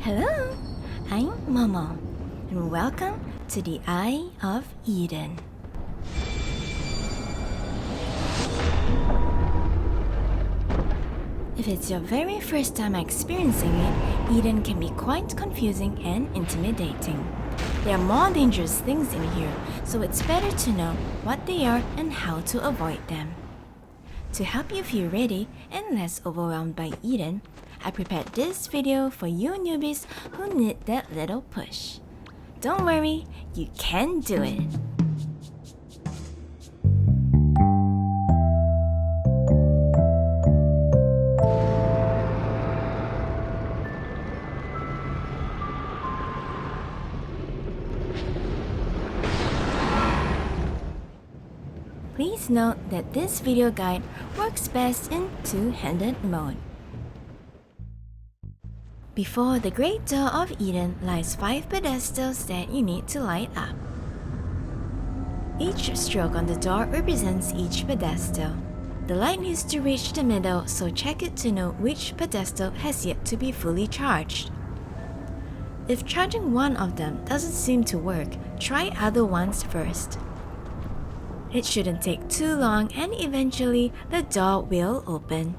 Hello, I'm Momo, and welcome to the Eye of Eden. If it's your very first time experiencing it, Eden can be quite confusing and intimidating. There are more dangerous things in here, so it's better to know what they are and how to avoid them. To help you feel ready and less overwhelmed by Eden, I prepared this video for you newbies who need that little push. Don't worry, you can do it! Please note that this video guide works best in two-handed mode. Before the Great Door of Eden lies 5 pedestals that you need to light up. Each stroke on the door represents each pedestal. The light needs to reach the middle, so check it to know which pedestal has yet to be fully charged. If charging one of them doesn't seem to work, try other ones first. It shouldn't take too long and eventually the door will open.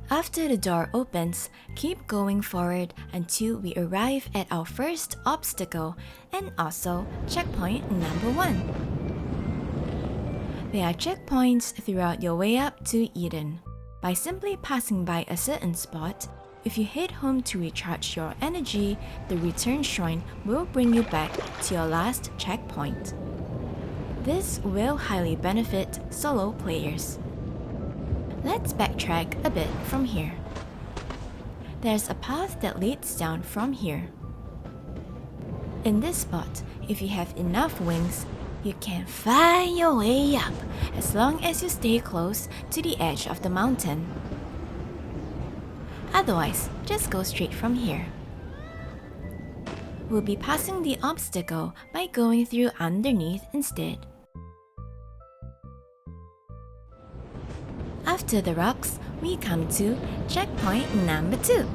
After the door opens, keep going forward until we arrive at our first obstacle and also checkpoint number 1. There are checkpoints throughout your way up to Eden. By simply passing by a certain spot, if you head home to recharge your energy, the return shrine will bring you back to your last checkpoint. This will highly benefit solo players. Let's backtrack a bit from here. There's a path that leads down from here. In this spot, if you have enough wings, you can fly your way up as long as you stay close to the edge of the mountain. Otherwise, just go straight from here. We'll be passing the obstacle by going through underneath instead. After the rocks, we come to checkpoint number 2.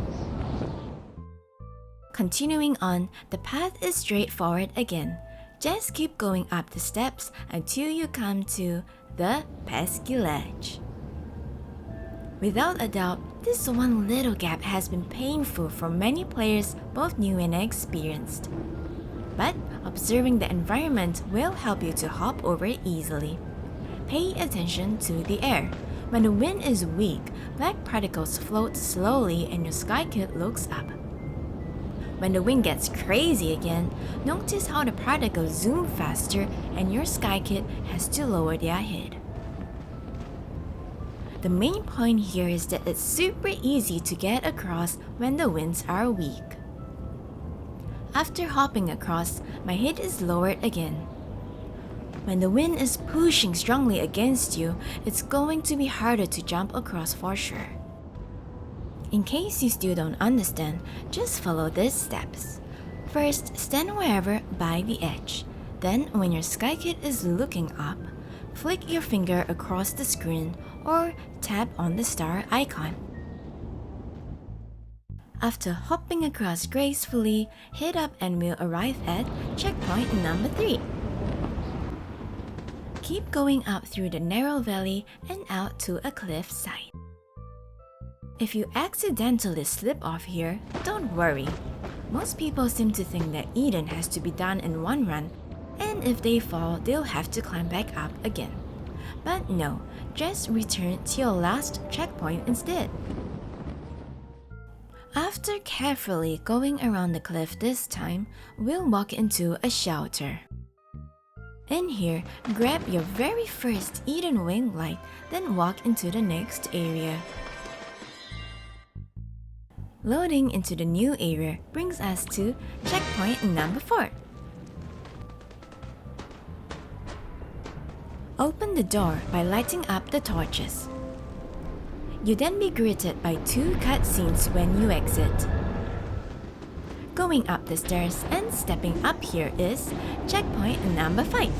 Continuing on, the path is straightforward again. Just keep going up the steps until you come to the pesky ledge. Without a doubt, this one little gap has been painful for many players, both new and experienced. But observing the environment will help you to hop over it easily. Pay attention to the air. When the wind is weak, black particles float slowly and your sky kit looks up. When the wind gets crazy again, notice how the particles zoom faster and your sky kit has to lower their head. The main point here is that it's super easy to get across when the winds are weak. After hopping across, my head is lowered again. When the wind is pushing strongly against you, it's going to be harder to jump across for sure. In case you still don't understand, just follow these steps. First, stand wherever by the edge. Then, when your sky kit is looking up, flick your finger across the screen or tap on the star icon. After hopping across gracefully, head up and we'll arrive at checkpoint number 3. Keep going up through the narrow valley and out to a cliff side. If you accidentally slip off here, don't worry. Most people seem to think that Eden has to be done in one run, and if they fall, they'll have to climb back up again. But no, just return to your last checkpoint instead. After carefully going around the cliff this time, we'll walk into a shelter. In here, grab your very first Eden wing light, then walk into the next area. Loading into the new area brings us to checkpoint number 4. Open the door by lighting up the torches. You'll then be greeted by 2 cutscenes when you exit. Going up the stairs and stepping up here is checkpoint number 5.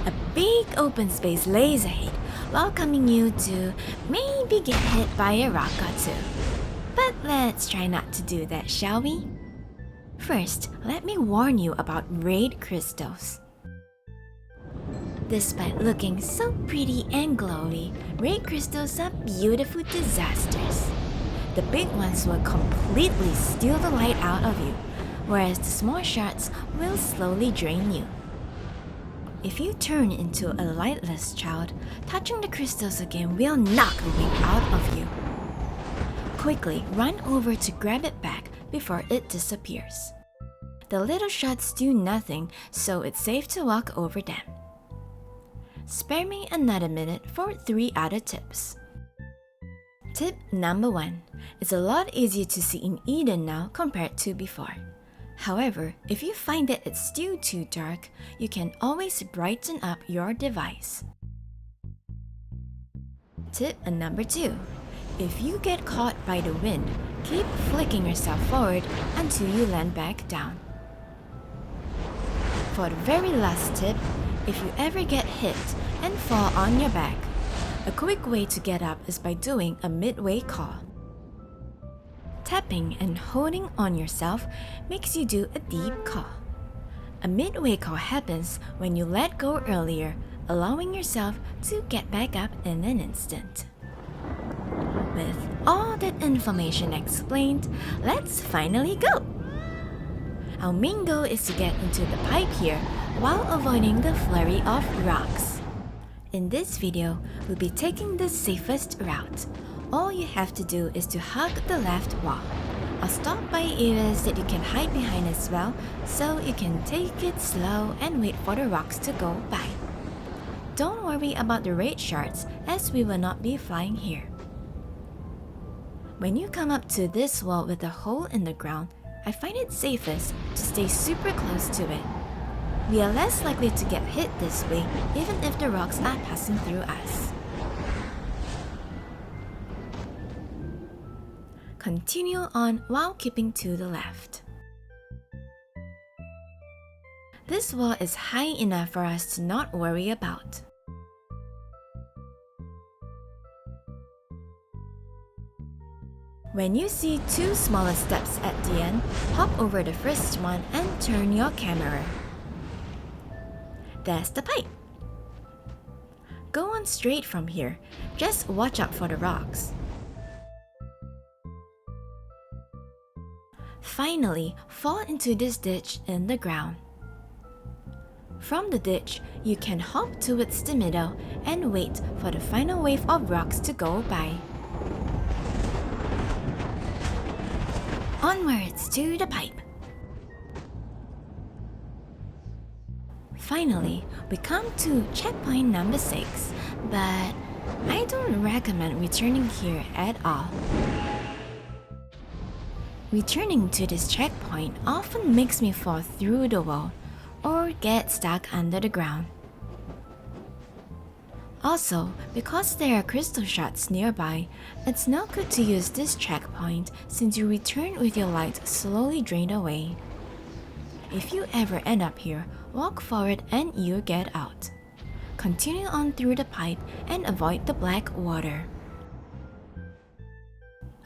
A big open space lays ahead, welcoming you to maybe get hit by a rock or two. But let's try not to do that, shall we? First, let me warn you about raid crystals. Despite looking so pretty and glowy, raid crystals are beautiful disasters. The big ones will completely steal the light out of you, whereas the small shards will slowly drain you. If you turn into a lightless child, touching the crystals again will knock a wing out of you. Quickly run over to grab it back before it disappears. The little shards do nothing, so it's safe to walk over them. Spare me another minute for 3 other tips. Tip number 1. It's a lot easier to see in Eden now compared to before. However, if you find that it's still too dark, you can always brighten up your device. Tip number 2. If you get caught by the wind, keep flicking yourself forward until you land back down. For the very last tip, if you ever get hit and fall on your back, a quick way to get up is by doing a midway call. Tapping and holding on yourself makes you do a deep call. A midway call happens when you let go earlier, allowing yourself to get back up in an instant. With all that information explained, let's finally go! Our main goal is to get into the pipe here while avoiding the flurry of rocks. In this video, we'll be taking the safest route. All you have to do is to hug the left wall. I'll stop by areas that you can hide behind as well, so you can take it slow and wait for the rocks to go by. Don't worry about the raid shards, as we will not be flying here. When you come up to this wall with a hole in the ground, I find it safest to stay super close to it. We are less likely to get hit this way, even if the rocks are passing through us. Continue on while keeping to the left. This wall is high enough for us to not worry about. When you see 2 smaller steps at the end, hop over the first one and turn your camera. There's the pipe. Go on straight from here, just watch out for the rocks. Finally, fall into this ditch in the ground. From the ditch, you can hop towards the middle and wait for the final wave of rocks to go by. Onwards to the pipe. Finally, we come to checkpoint number 6, but I don't recommend returning here at all. Returning to this checkpoint often makes me fall through the wall or get stuck under the ground. Also, because there are crystal shards nearby, it's not good to use this checkpoint since you return with your light slowly drained away. If you ever end up here, walk forward and you get out. Continue on through the pipe and avoid the black water.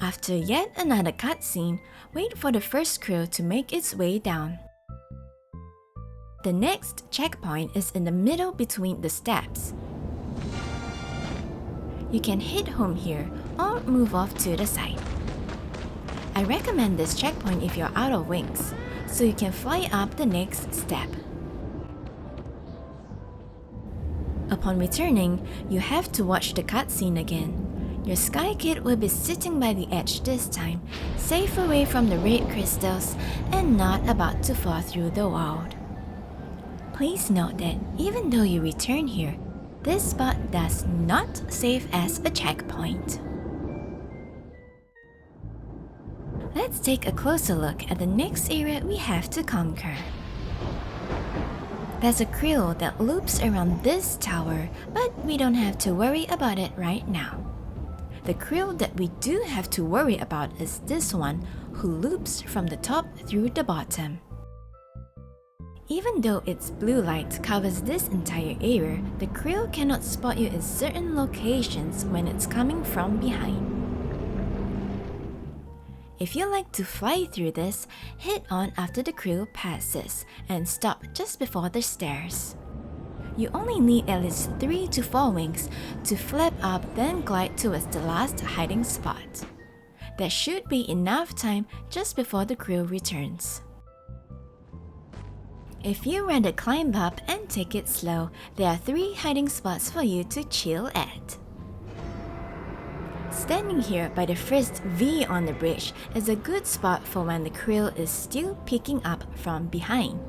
After yet another cutscene, wait for the first crew to make its way down. The next checkpoint is in the middle between the steps. You can hit home here or move off to the side. I recommend this checkpoint if you're out of wings, so you can fly up the next step. Upon returning, you have to watch the cutscene again. Your Sky Kid will be sitting by the edge this time, safe away from the raid crystals and not about to fall through the wall. Please note that even though you return here, this spot does not save as a checkpoint. Let's take a closer look at the next area we have to conquer. There's a krill that loops around this tower, but we don't have to worry about it right now. The krill that we do have to worry about is this one, who loops from the top through the bottom. Even though its blue light covers this entire area, the krill cannot spot you in certain locations when it's coming from behind. If you like to fly through this, hit on after the krill passes and stop just before the stairs. You only need at least 3 to 4 wings to flap up, then glide towards the last hiding spot. That should be enough time just before the krill returns. If you rather climb up and take it slow, there are 3 hiding spots for you to chill at. Standing here by the first V on the bridge is a good spot for when the krill is still peeking up from behind.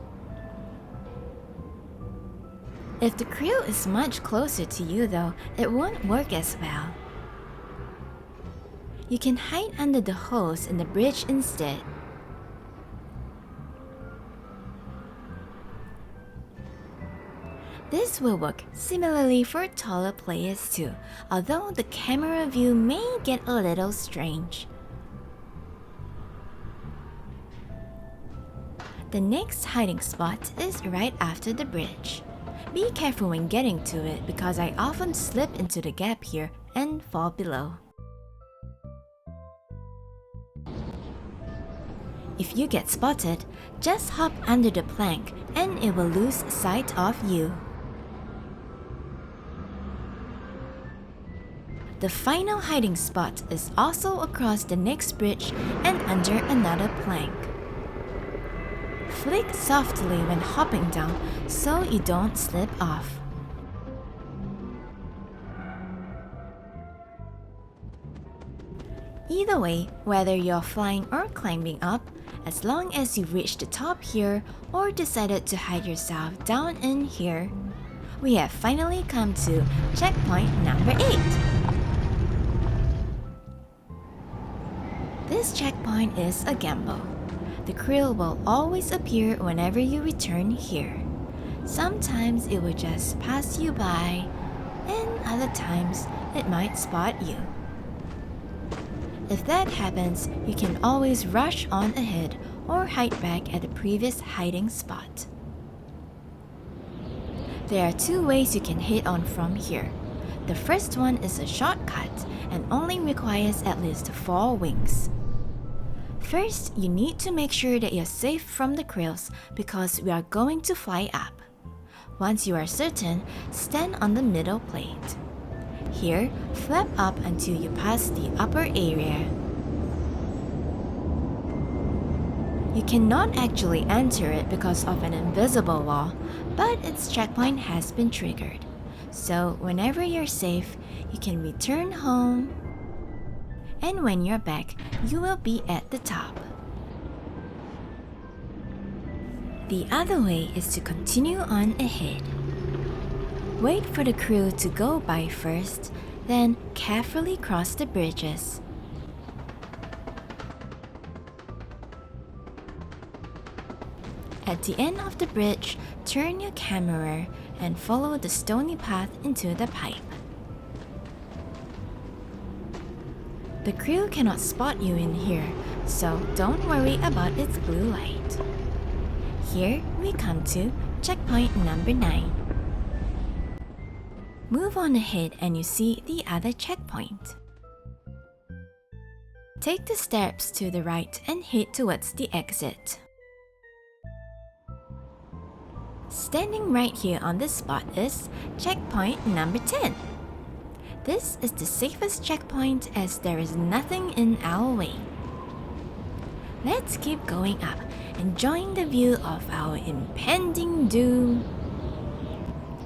If the krill is much closer to you though, it won't work as well. You can hide under the holes in the bridge instead. This will work similarly for taller players too, although the camera view may get a little strange. The next hiding spot is right after the bridge. Be careful when getting to it because I often slip into the gap here and fall below. If you get spotted, just hop under the plank and it will lose sight of you. The final hiding spot is also across the next bridge and under another plank. Flick softly when hopping down so you don't slip off. Either way, whether you're flying or climbing up, as long as you reach the top here or decided to hide yourself down in here, we have finally come to checkpoint number 8. This checkpoint is a gamble. The krill will always appear whenever you return here. Sometimes it will just pass you by, and other times it might spot you. If that happens, you can always rush on ahead or hide back at the previous hiding spot. There are 2 ways you can hit on from here. The first one is a shortcut and only requires at least 4 wings. First, you need to make sure that you're safe from the krills because we are going to fly up. Once you are certain, stand on the middle plate. Here, flap up until you pass the upper area. You cannot actually enter it because of an invisible wall, but its checkpoint has been triggered. So whenever you're safe, you can return home, and when you're back, you will be at the top. The other way is to continue on ahead. Wait for the crew to go by first, then carefully cross the bridges. At the end of the bridge, turn your camera and follow the stony path into the pipe. The krill cannot spot you in here, so don't worry about its blue light. Here we come to checkpoint number 9. Move on ahead and you see the other checkpoint. Take the steps to the right and head towards the exit. Standing right here on this spot is checkpoint number 10. This is the safest checkpoint as there is nothing in our way. Let's keep going up, enjoying the view of our impending doom.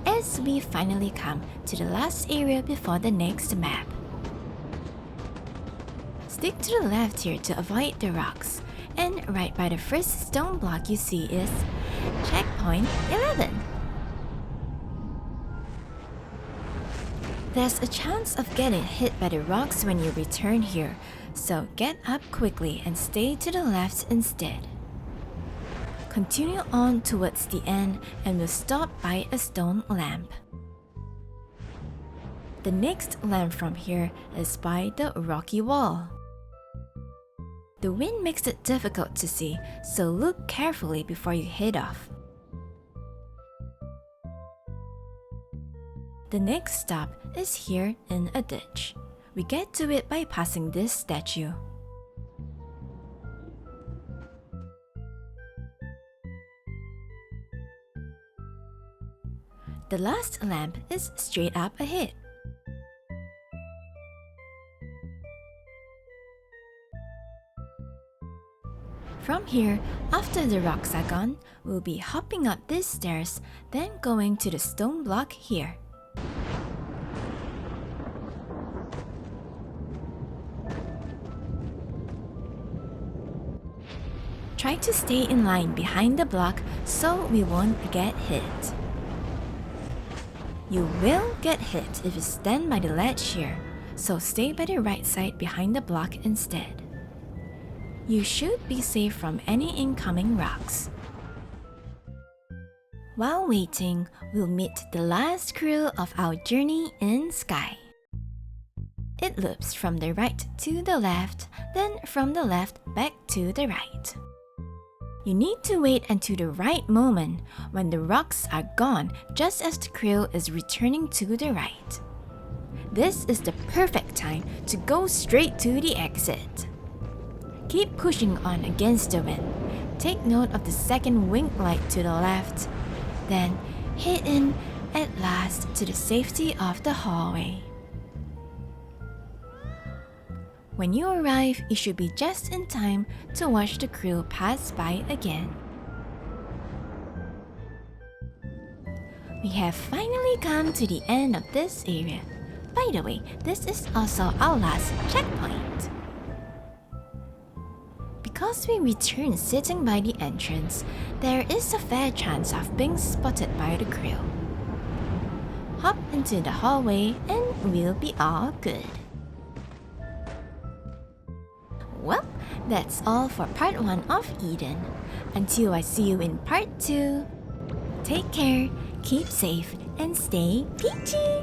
As we finally come to the last area before the next map. Stick to the left here to avoid the rocks, and right by the first stone block you see is checkpoint 11. There's a chance of getting hit by the rocks when you return here, so get up quickly and stay to the left instead. Continue on towards the end and will stop by a stone lamp. The next lamp from here is by the rocky wall. The wind makes it difficult to see, so look carefully before you head off. The next stop is here in a ditch. We get to it by passing this statue. The last lamp is straight up ahead. From here, after the rocks are gone, we'll be hopping up these stairs, then going to the stone block here. Try to stay in line behind the block so we won't get hit. You will get hit if you stand by the ledge here, so stay by the right side behind the block instead. You should be safe from any incoming rocks. While waiting, we'll meet the last crew of our journey in Sky. It loops from the right to the left, then from the left back to the right. You need to wait until the right moment when the rocks are gone just as the crew is returning to the right. This is the perfect time to go straight to the exit. Keep pushing on against the wind. Take note of the second wing light to the left. Then head in at last to the safety of the hallway. When you arrive, you should be just in time to watch the crew pass by again. We have finally come to the end of this area. By the way, this is also our last checkpoint. Because we return sitting by the entrance, there is a fair chance of being spotted by the crew. Hop into the hallway and we'll be all good. Well, that's all for part 1 of Eden. Until I see you in part 2, take care, keep safe, and stay peachy!